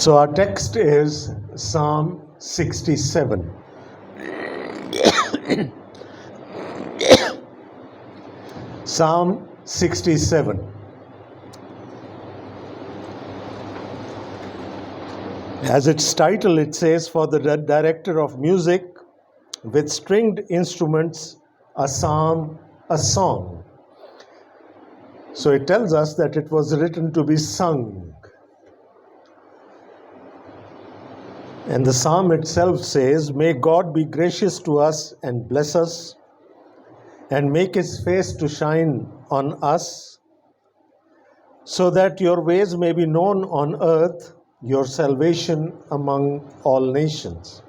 So our text is Psalm 67. Psalm 67. As its title, it says, for the director of music with stringed instruments, a psalm, a song. So it tells us that it was written to be sung. And the psalm itself says, may God be gracious to us and bless us, and make his face to shine on us, so that your ways may be known on earth, your salvation among all nations.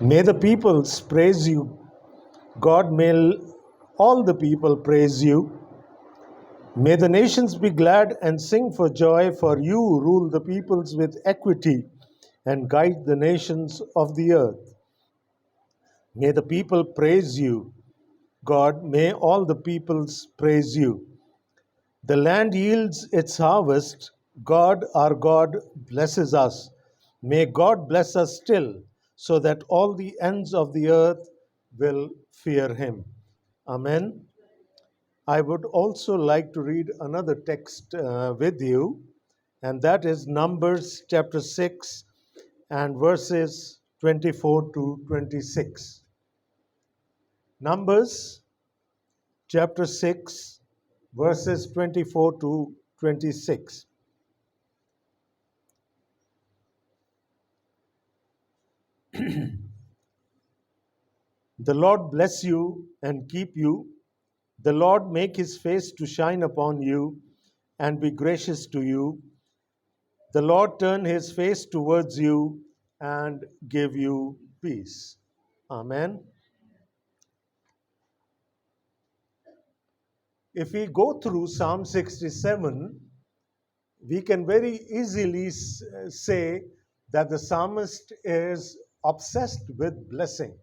May the peoples praise you. God, may all the people praise you. May the nations be glad and sing for joy, for you rule the peoples with equity and guide the nations of the earth. May the people praise you. God, may all the peoples praise you. The land yields its harvest. God, our God, blesses us. May God bless us still, so that all the ends of the earth will fear him. Amen. I would also like to read another text with you, and that is Numbers chapter 6 and verses 24 to 26. Numbers chapter 6, verses 24 to 26. The Lord bless you and keep you. The Lord make his face to shine upon you and be gracious to you. The Lord turn his face towards you and give you peace. Amen. If we go through Psalm 67, we can very easily say that the psalmist is obsessed with blessing.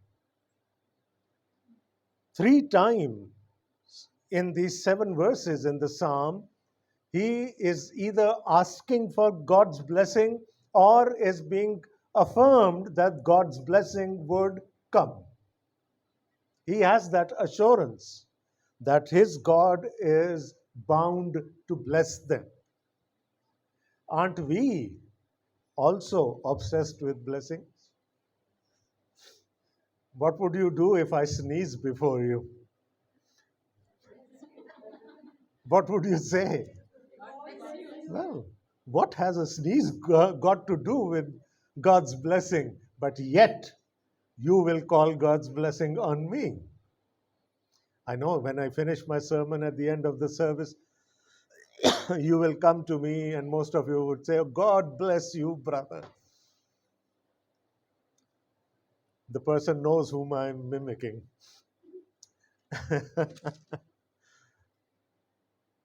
3 times in these 7 verses in the psalm, he is either asking for God's blessing or is being affirmed that God's blessing would come. He has that assurance that his God is bound to bless them. Aren't we also obsessed with blessings? What would you do if I sneeze before you? What would you say? Well, what has a sneeze got to do with God's blessing? But yet, you will call God's blessing on me. I know when I finish my sermon at the end of the service, you will come to me and most of you would say, oh, God bless you, brother. The person knows whom I'm mimicking.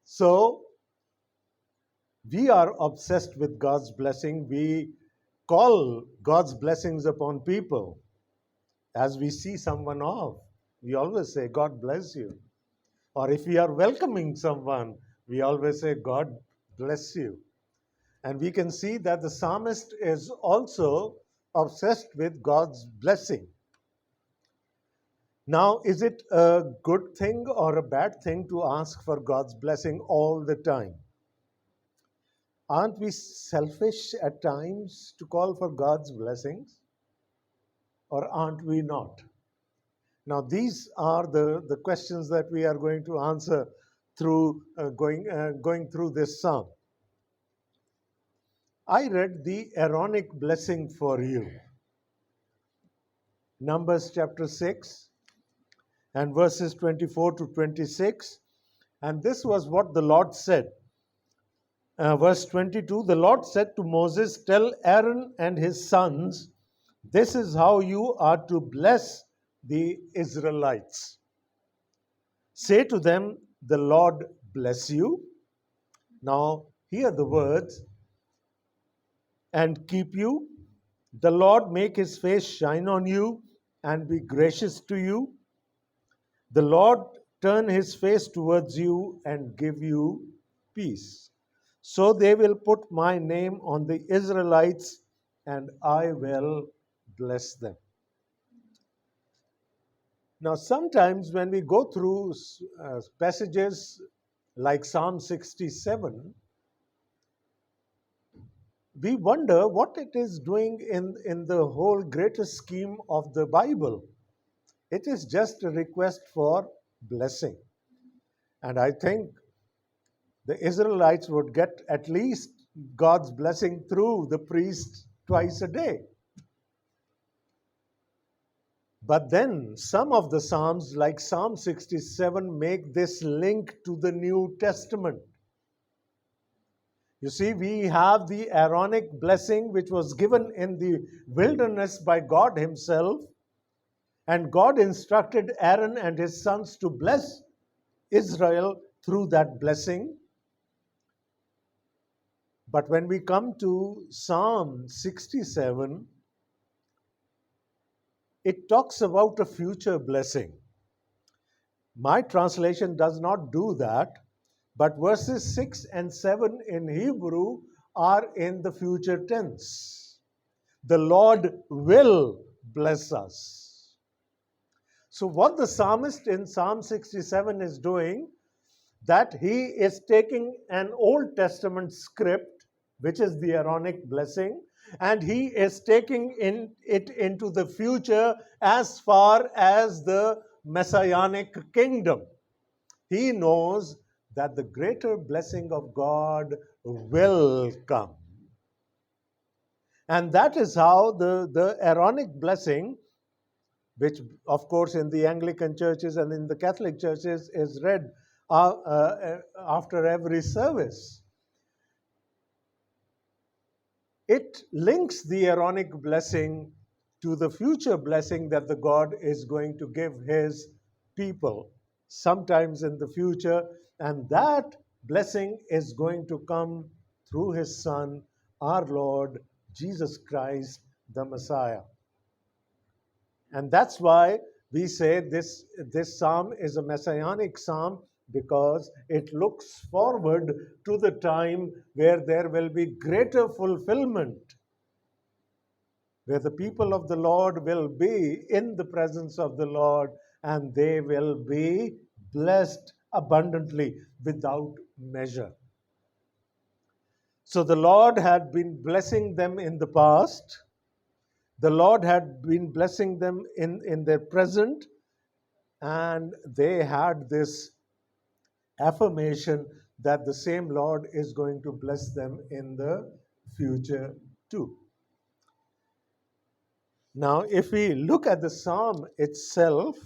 So, we are obsessed with God's blessing. We call God's blessings upon people. As we see someone off, we always say, God bless you. Or if we are welcoming someone, we always say, God bless you. And we can see that the psalmist is also obsessed with God's blessing. Now, is it a good thing or a bad thing to ask for God's blessing all the time? Aren't we selfish at times to call for God's blessings? Or aren't we not? Now, these are the questions that we are going to answer through going through this psalm. I read the Aaronic blessing for you. Numbers chapter 6 and verses 24 to 26. And this was what the Lord said. Verse 22, the Lord said to Moses, tell Aaron and his sons, this is how you are to bless the Israelites. Say to them, the Lord bless you. Now, hear the words, and keep you. The Lord make his face shine on you and be gracious to you. The Lord turn his face towards you and give you peace. So they will put my name on the Israelites, and I will bless them. Now, sometimes when we go through passages like Psalm 67, we wonder what it is doing in the whole greater scheme of the Bible. It is just a request for blessing. And I think the Israelites would get at least God's blessing through the priest twice a day. But then some of the Psalms, like Psalm 67, make this link to the New Testament. You see, we have the Aaronic blessing which was given in the wilderness by God Himself, and God instructed Aaron and his sons to bless Israel through that blessing. But when we come to Psalm 67, it talks about a future blessing. My translation does not do that, but verses 6 and 7 in Hebrew are in the future tense. The Lord will bless us. So, what the psalmist in Psalm 67 is doing, that he is taking an Old Testament script, which is the Aaronic blessing, and he is taking it into the future as far as the Messianic kingdom. He knows that the greater blessing of God will come. And that is how the Aaronic blessing, which of course in the Anglican churches and in the Catholic churches is read after every service. It links the Aaronic blessing to the future blessing that the God is going to give His people sometimes in the future, and that blessing is going to come through His Son, our Lord Jesus Christ, the Messiah. And that's why we say this psalm is a messianic psalm, because it looks forward to the time where there will be greater fulfillment, where the people of the Lord will be in the presence of the Lord and they will be blessed abundantly without measure. So the Lord had been blessing them in the past. The Lord had been blessing them in their present, and they had this affirmation that the same Lord is going to bless them in the future too. Now, if we look at the psalm itself,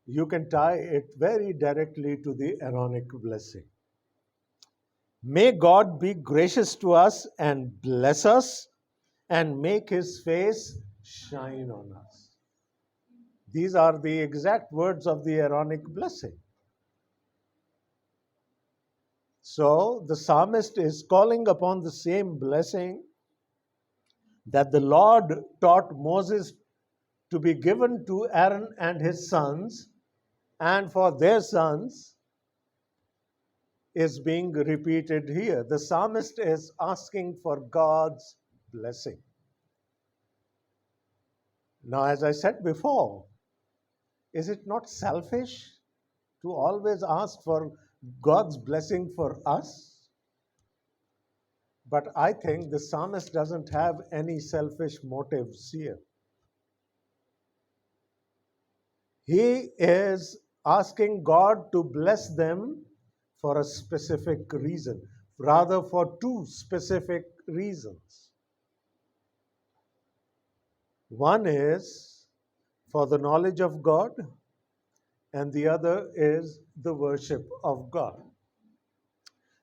you can tie it very directly to the Aaronic blessing. May God be gracious to us and bless us and make His face shine on us. These are the exact words of the Aaronic blessing. So the psalmist is calling upon the same blessing that the Lord taught Moses to be given to Aaron and his sons, and for their sons, is being repeated here. The psalmist is asking for God's blessing. Now, as I said before, is it not selfish to always ask for God's blessing for us? But I think the psalmist doesn't have any selfish motives here. He is asking God to bless them for a specific reason, rather for two specific reasons. One is for the knowledge of God, and the other is the worship of God.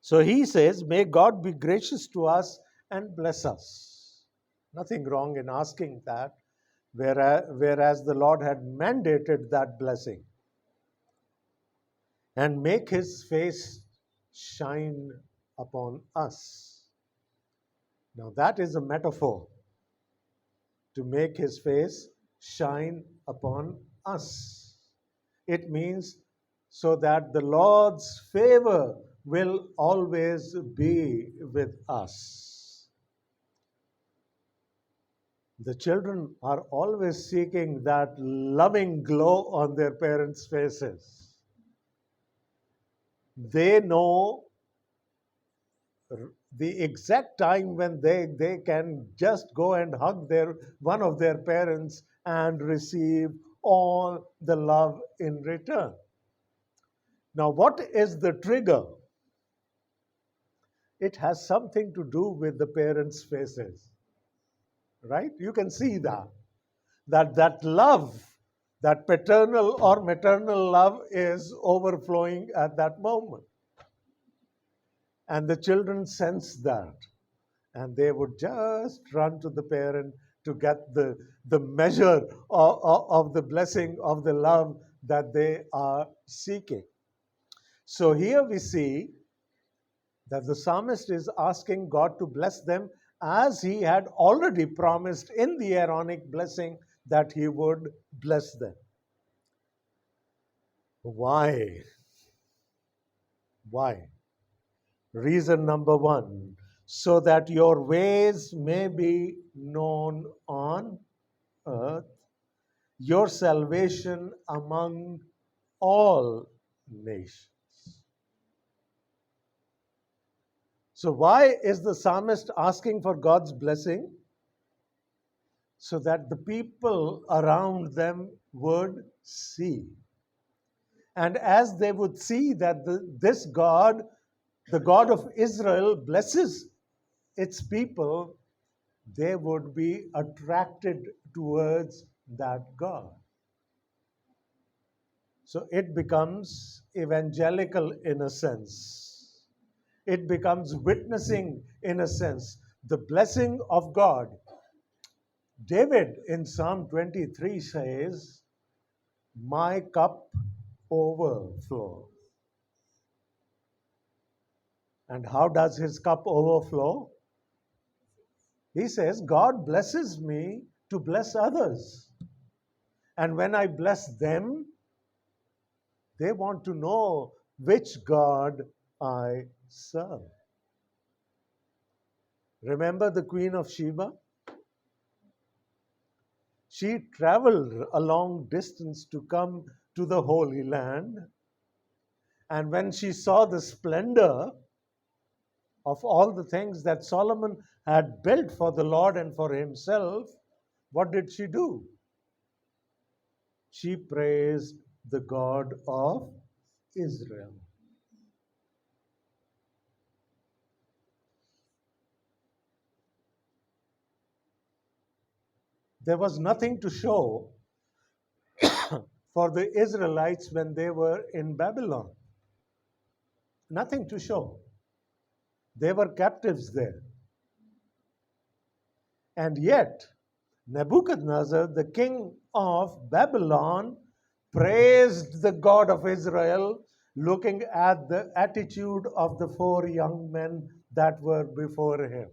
So he says, may God be gracious to us and bless us. Nothing wrong in asking that, whereas the Lord had mandated that blessing. And make His face shine upon us. Now that is a metaphor, to make His face shine upon us. It means so that the Lord's favor will always be with us. The children are always seeking that loving glow on their parents' faces. They know the exact time when they can just go and hug one of their parents and receive all the love in return. Now, what is the trigger? It has something to do with the parents' faces, right? You can see that love, that paternal or maternal love is overflowing at that moment. And the children sense that. And they would just run to the parent to get the measure of the blessing of the love that they are seeking. So here we see that the psalmist is asking God to bless them as he had already promised in the Aaronic blessing that he would bless them. Why? Why? Reason number one, so that your ways may be known on earth, your salvation among all nations. So, why is the psalmist asking for God's blessing? So that the people around them would see. And as they would see that this God, the God of Israel, blesses its people, they would be attracted towards that God. So it becomes evangelical in a sense. It becomes witnessing in a sense. The blessing of God. David in Psalm 23 says, "My cup overflows." And how does his cup overflow? He says, God blesses me to bless others. And when I bless them, they want to know which God I serve. Remember the Queen of Sheba? She traveled a long distance to come to the Holy Land. And when she saw the splendor of all the things that Solomon had built for the Lord and for himself, what did she do? She praised the God of Israel. There was nothing to show for the Israelites when they were in Babylon. Nothing to show. They were captives there. And yet, Nebuchadnezzar, the king of Babylon, praised the God of Israel, looking at the attitude of the four young men that were before him.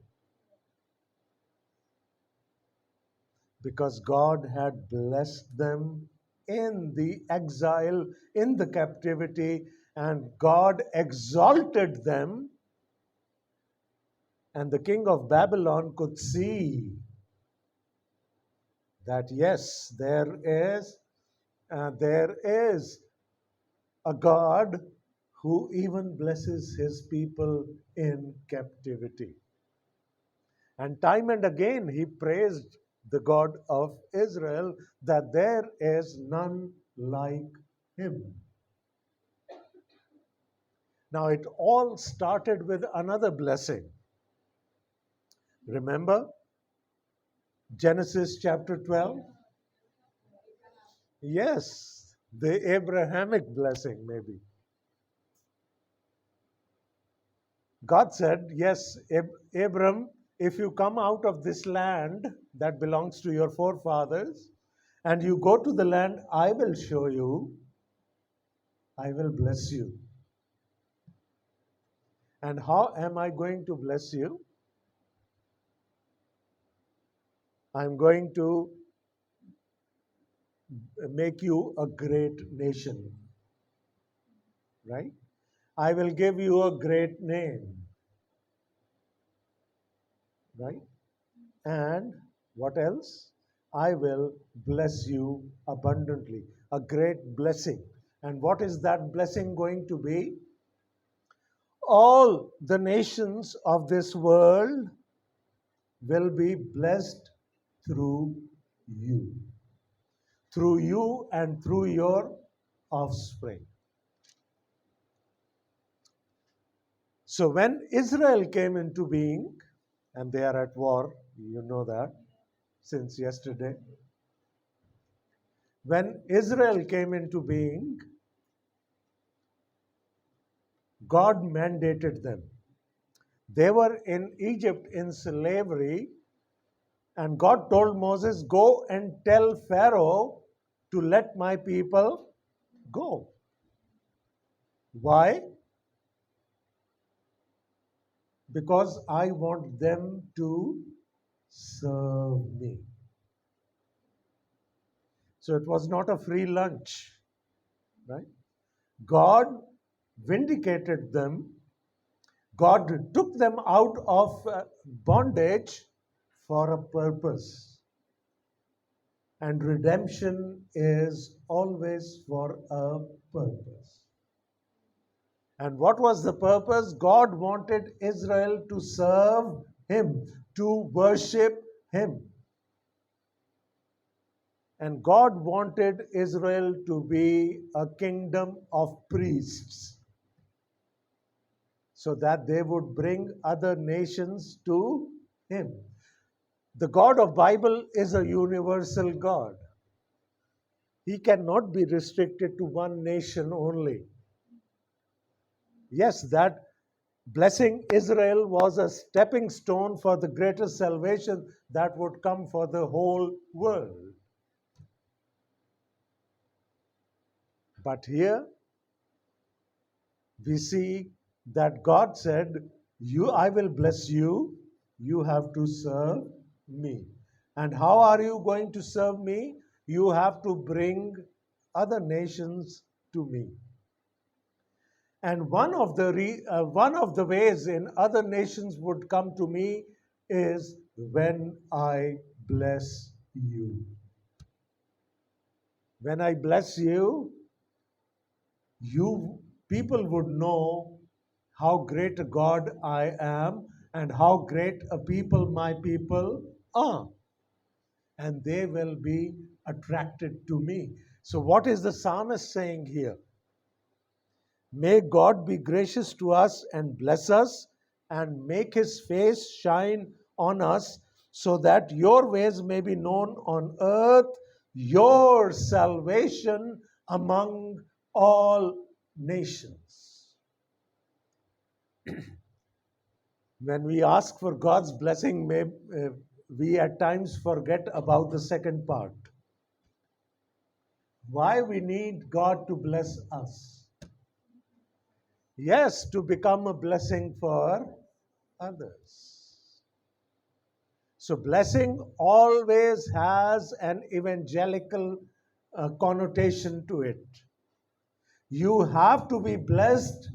Because God had blessed them in the exile, in the captivity, and God exalted them. And the king of Babylon could see that yes, there is a God who even blesses his people in captivity. And time and again he praised the God of Israel that there is none like him. Now it all started with another blessing. Remember Genesis chapter 12? Yes, the Abrahamic blessing, maybe. God said, yes, Abram, if you come out of this land that belongs to your forefathers and you go to the land I will show you, I will bless you. And how am I going to bless you? I'm going to make you a great nation, right? I will give you a great name, right? And what else? I will bless you abundantly, a great blessing. And what is that blessing going to be? All the nations of this world will be blessed through you, through you and through your offspring. So when Israel came into being, and they are at war, you know that since yesterday. When Israel came into being, God mandated them. They were in Egypt in slavery, and God told Moses, go and tell Pharaoh to let my people go. Why? Because I want them to serve me. So it was not a free lunch, right? God vindicated them. God took them out of bondage for a purpose. And redemption is always for a purpose. And what was the purpose? God wanted Israel to serve Him, to worship Him. And God wanted Israel to be a kingdom of priests so that they would bring other nations to Him. The God of Bible is a universal God. He cannot be restricted to one nation only. Yes, that blessing Israel was a stepping stone for the greater salvation that would come for the whole world. But here we see that God said, I will bless you, you have to serve me. And how are you going to serve me? You have to bring other nations to me. And one of the ways in other nations would come to me is when I bless you. When I bless you, you people would know how great a God I am and how great a people my people are. And they will be attracted to me. So, what is the psalmist saying here? May God be gracious to us and bless us and make his face shine on us so that your ways may be known on earth, your salvation among all nations. When we ask for God's blessing, we at times forget about the second part. Why we need God to bless us? Yes, to become a blessing for others. So, blessing always has an evangelical connotation to it. You have to be blessed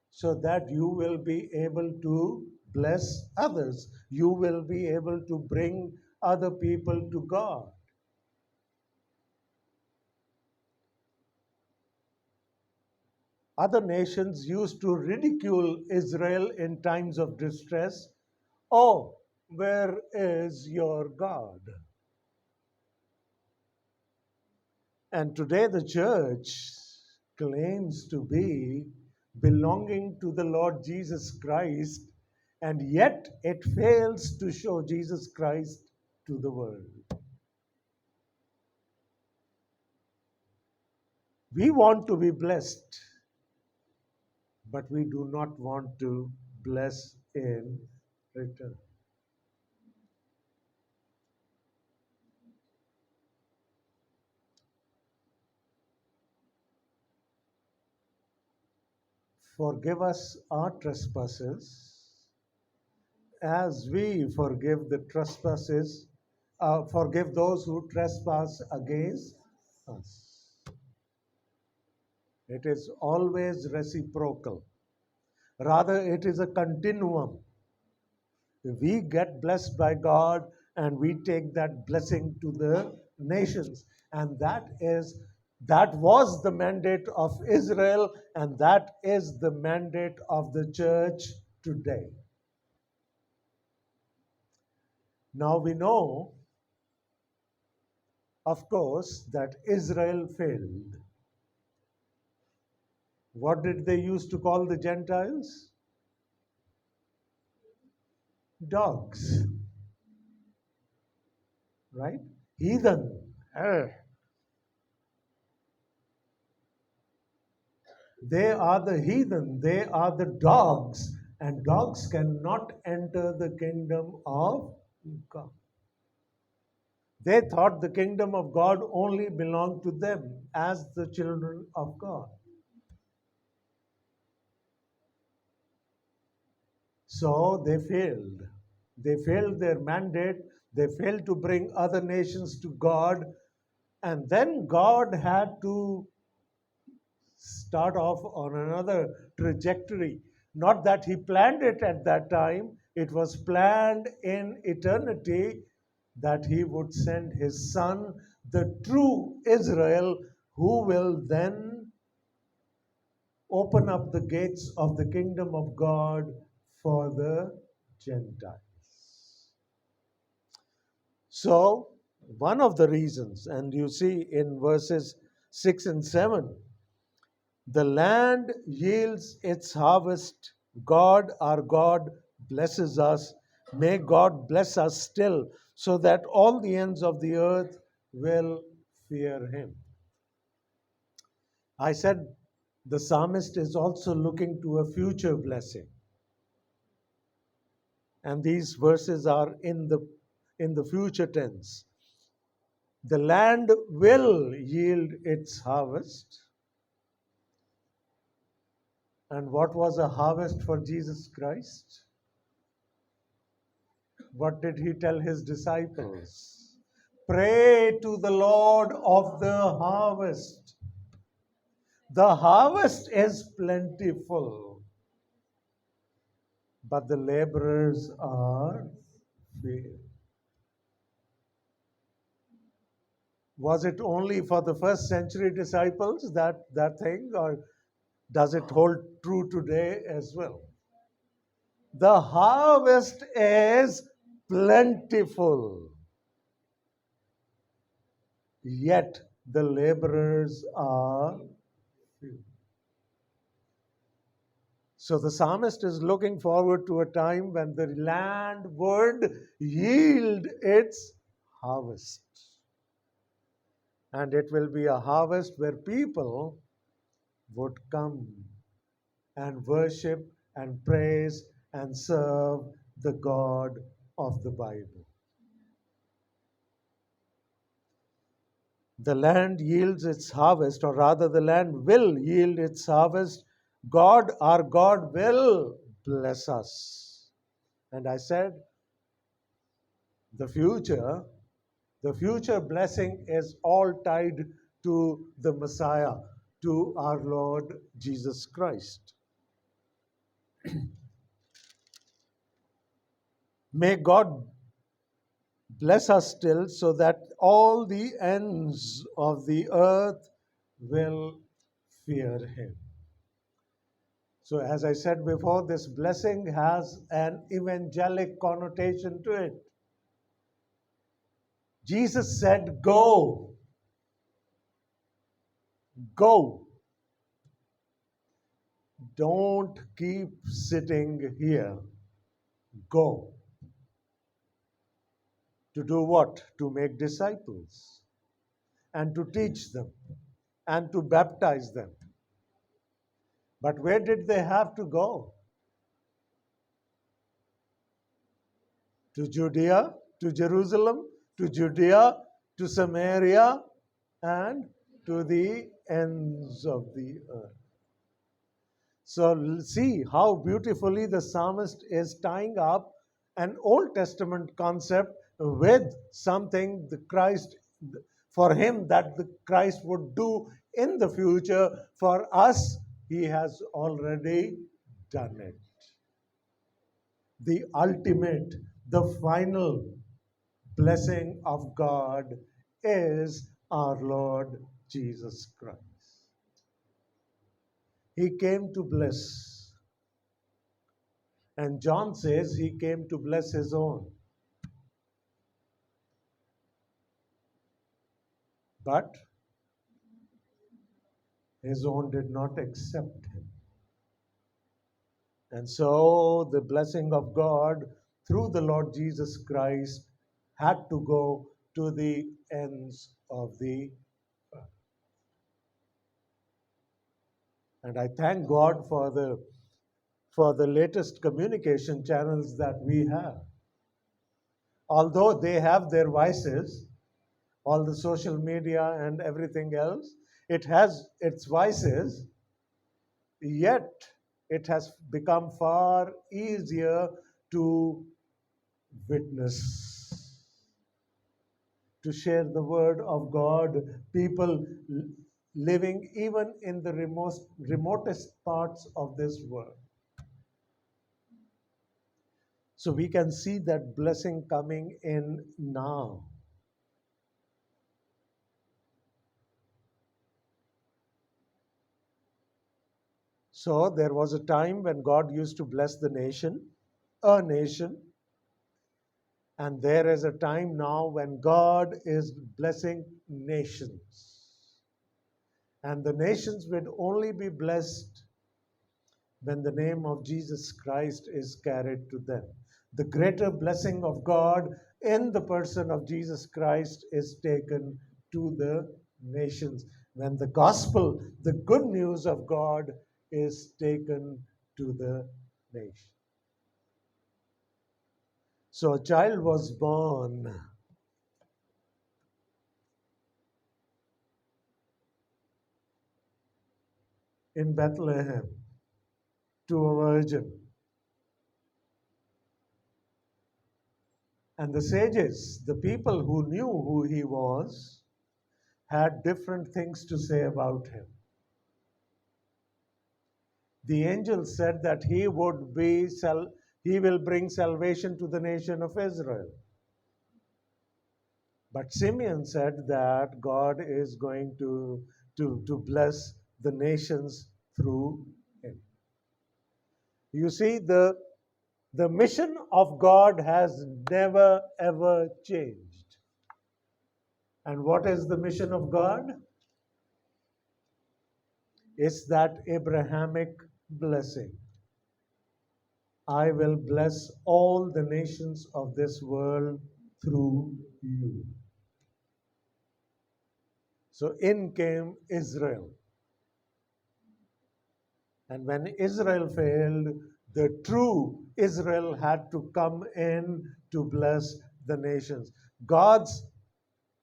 so that you will be able to bless others. You will be able to bring other people to God. Other nations used to ridicule Israel in times of distress. Oh, where is your God? And today the church claims to be belonging to the Lord Jesus Christ, and yet it fails to show Jesus Christ to the world. We want to be blessed, but we do not want to bless in return. Forgive us our trespasses as we forgive the trespasses, forgive those who trespass against us. It is always reciprocal. Rather, it is a continuum. We get blessed by God and we take that blessing to the nations. And that was the mandate of Israel, and that is the mandate of the church today. Now we know, of course, that Israel failed. What did they used to call the Gentiles? Dogs, right? Heathen. They are the heathen, they are the dogs, and dogs cannot enter the kingdom of God. They thought the kingdom of God only belonged to them as the children of God. So they failed. They failed their mandate. They failed to bring other nations to God. And then God had to start off on another trajectory. Not that he planned it at that time, it was planned in eternity that he would send his son, the true Israel, who will then open up the gates of the kingdom of God for the Gentiles. So, one of the reasons, and you see in verses 6 and 7, the land yields its harvest. God, our God, blesses us. May God bless us still, so that all the ends of the earth will fear him. I said the psalmist is also looking to a future blessing. And these verses are in the future tense. The land will yield its harvest. And what was a harvest for Jesus Christ? What did he tell his disciples? Pray to the Lord of the harvest. The harvest is plentiful, but the laborers are few. Was it only for the first century disciples that thing, or does it hold true today as well? The harvest is plentiful, yet the laborers are few. So the psalmist is looking forward to a time when the land would yield its harvest. And it will be a harvest where people would come and worship and praise and serve the God of the Bible. The land yields its harvest, or rather, the land will yield its harvest. God, our God, will bless us. And I said, the future blessing is all tied to the Messiah, to our Lord Jesus Christ. May God bless us still, so that all the ends of the earth will fear him. So, as I said before, this blessing has an evangelic connotation to it. Jesus said, Go. Go. Don't keep sitting here. Go. To do what? To make disciples and to teach them and to baptize them. But where did they have to go? To Judea, to Jerusalem, to Judea, to Samaria, and to the ends of the earth. So see how beautifully the psalmist is tying up an Old Testament concept with something for him that the Christ would do in the future. For us, he has already done it. The ultimate, the final blessing of God is our Lord Jesus Christ. He came to bless. And John says he came to bless his own. But his own did not accept him. And so the blessing of God through the Lord Jesus Christ had to go to the ends of the earth. And I thank God for the latest communication channels that we have. Although they have their vices, all the social media and everything else, it has its vices, yet it has become far easier to witness, to share the word of God. People living even in the remotest parts of this world. So we can see that blessing coming in now. So there was a time when God used to bless a nation, and there is a time now when God is blessing nations. And the nations will only be blessed when the name of Jesus Christ is carried to them. The greater blessing of God in the person of Jesus Christ is taken to the nations. When the gospel, the good news of God, is taken to the nation. So a child was born in Bethlehem to a virgin. And the sages, the people who knew who he was, had different things to say about him. The angel said that he will bring salvation to the nation of Israel. But Simeon said that God is going to bless the nations through him. You see, the mission of God has never ever changed. And what is the mission of God? It's that Abrahamic blessing. I will bless all the nations of this world through you. So in came Israel. And when Israel failed, the true Israel had to come in to bless the nations. God's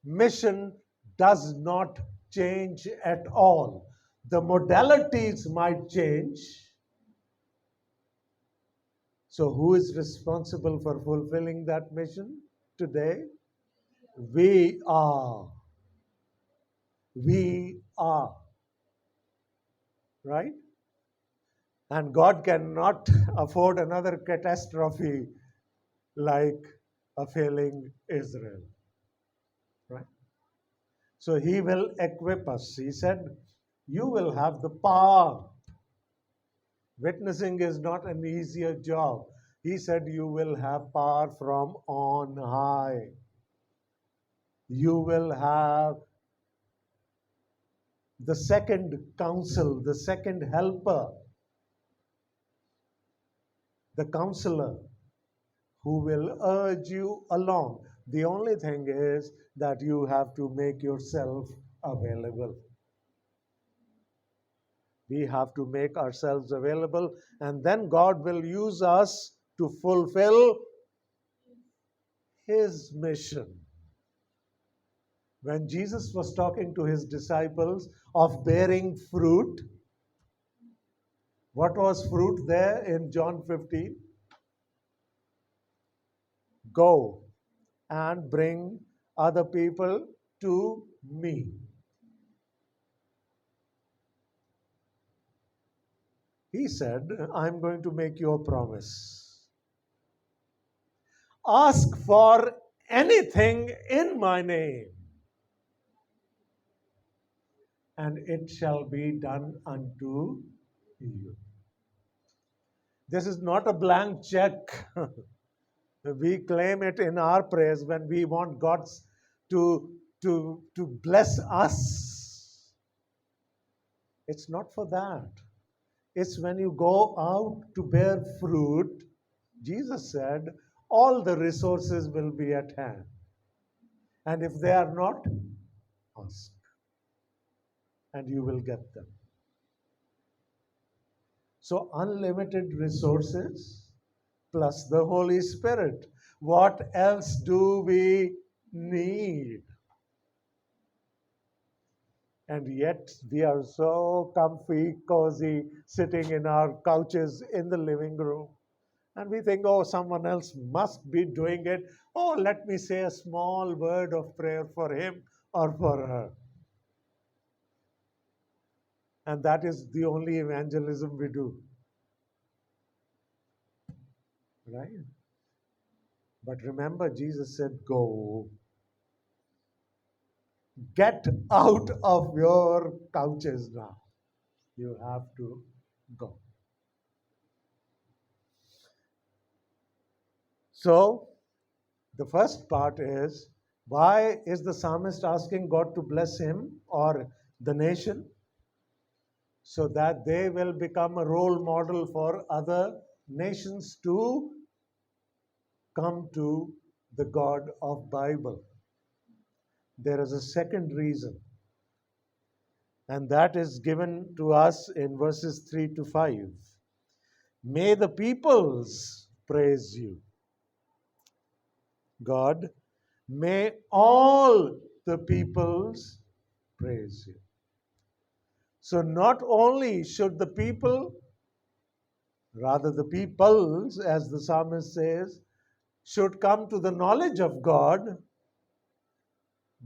mission does not change at all. The modalities might change. So who is responsible for fulfilling that mission today? We are. We are. Right? And God cannot afford another catastrophe like a failing Israel. Right? So he will equip us. He said, you will have the power. Witnessing is not an easier job. He said, you will have power from on high. You will have the second counsel, the second helper, the counselor who will urge you along. The only thing is that you have to make yourself available. We have to make ourselves available, and then God will use us to fulfill his mission. When Jesus was talking to his disciples of bearing fruit, what was fruit there in John 15? Go and bring other people to me. He said, I'm going to make you a promise. Ask for anything in my name, and it shall be done unto you. This is not a blank check. We claim it in our prayers when we want God to bless us. It's not for that. It's when you go out to bear fruit, Jesus said, all the resources will be at hand. And if they are not, ask, and you will get them. So, unlimited resources plus the Holy Spirit. What else do we need? And yet we are so comfy, cozy, sitting in our couches in the living room. And we think, oh, someone else must be doing it. Oh, let me say a small word of prayer for him or for her. And that is the only evangelism we do. Right? But remember, Jesus said, go. Get out of your couches now. You have to go. So, the first part is, why is the psalmist asking God to bless him or the nation? So that they will become a role model for other nations to come to the God of Bible. There is a second reason, and that is given to us in verses 3 to 5. May the peoples praise you, God. May all the peoples praise you. So not only should the people, rather the peoples, as the psalmist says, should come to the knowledge of God,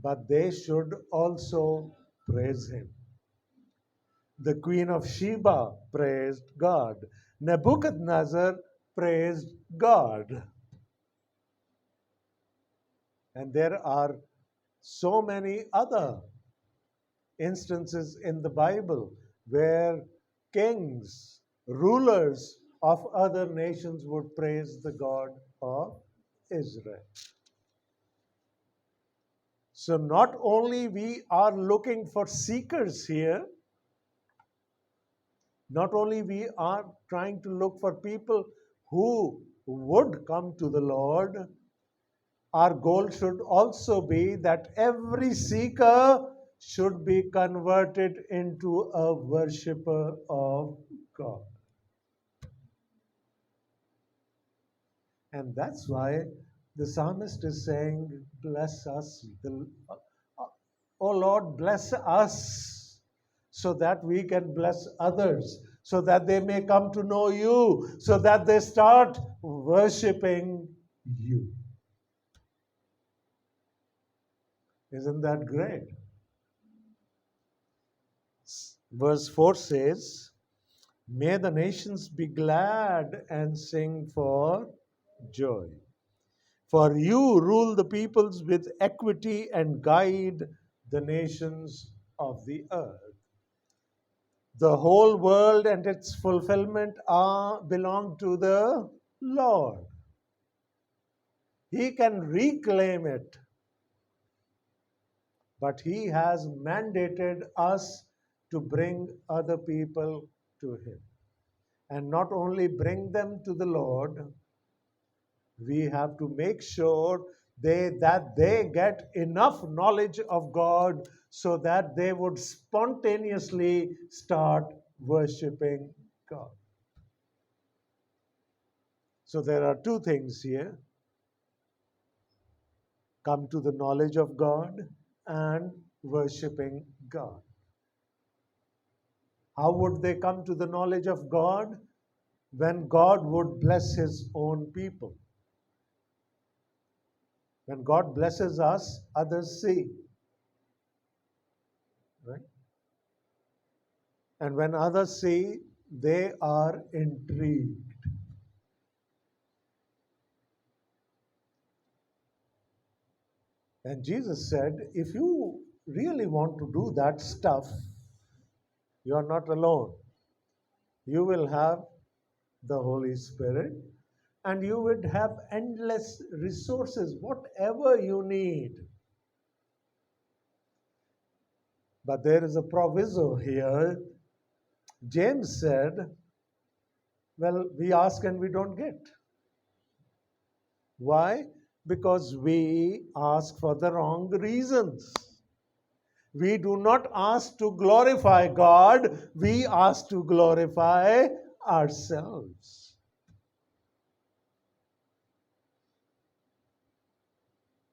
but they should also praise him. The Queen of Sheba praised God. Nebuchadnezzar praised God. And there are so many other instances in the Bible where kings, rulers of other nations would praise the God of Israel. So not only we are looking for seekers here, not only we are trying to look for people who would come to the Lord, our goal should also be that every seeker should be converted into a worshipper of God. And that's why the psalmist is saying, bless us. Oh Lord, bless us so that we can bless others, so that they may come to know you, so that they start worshiping you. Isn't that great? Verse 4 says, may the nations be glad and sing for joy. For you rule the peoples with equity and guide the nations of the earth. The whole world and its fulfillment belong to the Lord. He can reclaim it, but he has mandated us to bring other people to him. And not only bring them to the Lord, we have to make sure that they get enough knowledge of God so that they would spontaneously start worshiping God. So there are two things here: come to the knowledge of God and worshiping God. How would they come to the knowledge of God? When God would bless his own people. When God blesses us, others see. right? And when others see, they are intrigued. And Jesus said, if you really want to do that stuff, you are not alone. You will have the Holy Spirit and you would have endless resources, whatever you need. But there is a proviso here. James said, well, we ask and we don't get. Why? Because we ask for the wrong reasons. We do not ask to glorify God, we ask to glorify ourselves.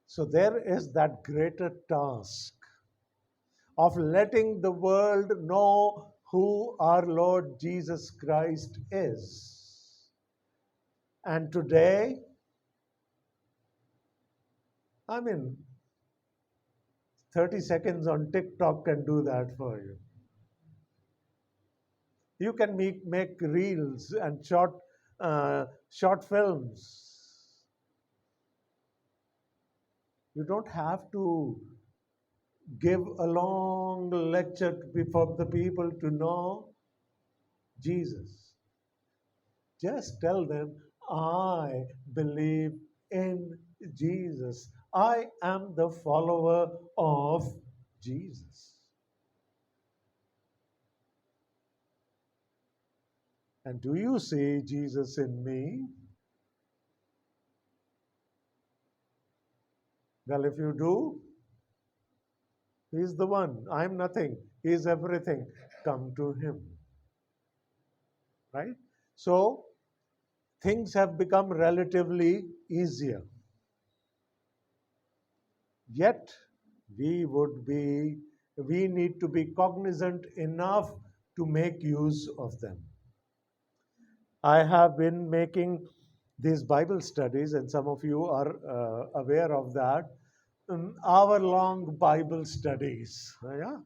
So there is that greater task of letting the world know who our Lord Jesus Christ is. And today, 30 seconds on TikTok can do that for you. You can make reels and short films. You don't have to give a long lecture for the people to know Jesus. Just tell them, I believe in Jesus. I am the follower of Jesus. And do you see Jesus in me? Well, if you do, He's the one. I'm nothing. He's everything. Come to Him. Right? So, things have become relatively easier. Yet, we need to be cognizant enough to make use of them. I have been making these Bible studies, and some of you are aware of that, hour-long Bible studies. Yeah?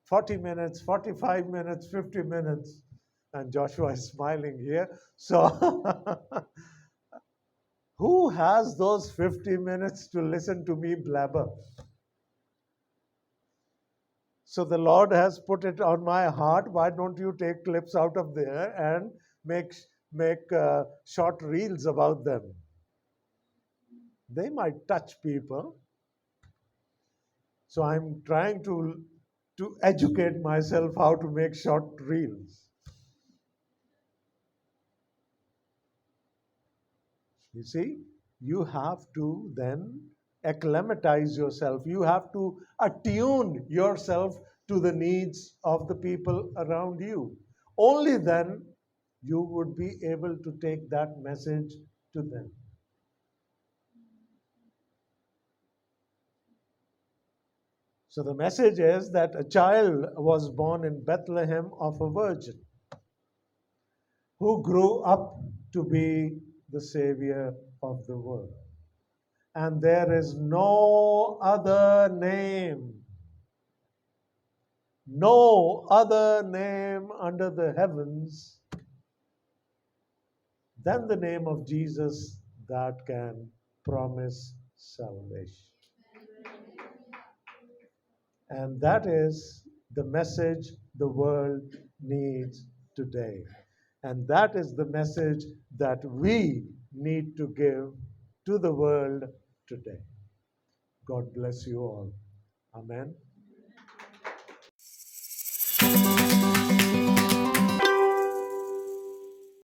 40 minutes, 45 minutes, 50 minutes. And Joshua is smiling here. So, who has those 50 minutes to listen to me blabber? So the Lord has put it on my heart. Why don't you take clips out of there and make short reels about them? They might touch people. So I'm trying to educate myself how to make short reels. You see, you have to then acclimatize yourself. You have to attune yourself to the needs of the people around you. Only then you would be able to take that message to them. So the message is that a child was born in Bethlehem of a virgin who grew up to be the Savior of the world. And there is no other name under the heavens than the name of Jesus that can promise salvation. And that is the message the world needs today. And that is the message that we need to give to the world today. God bless you all. Amen.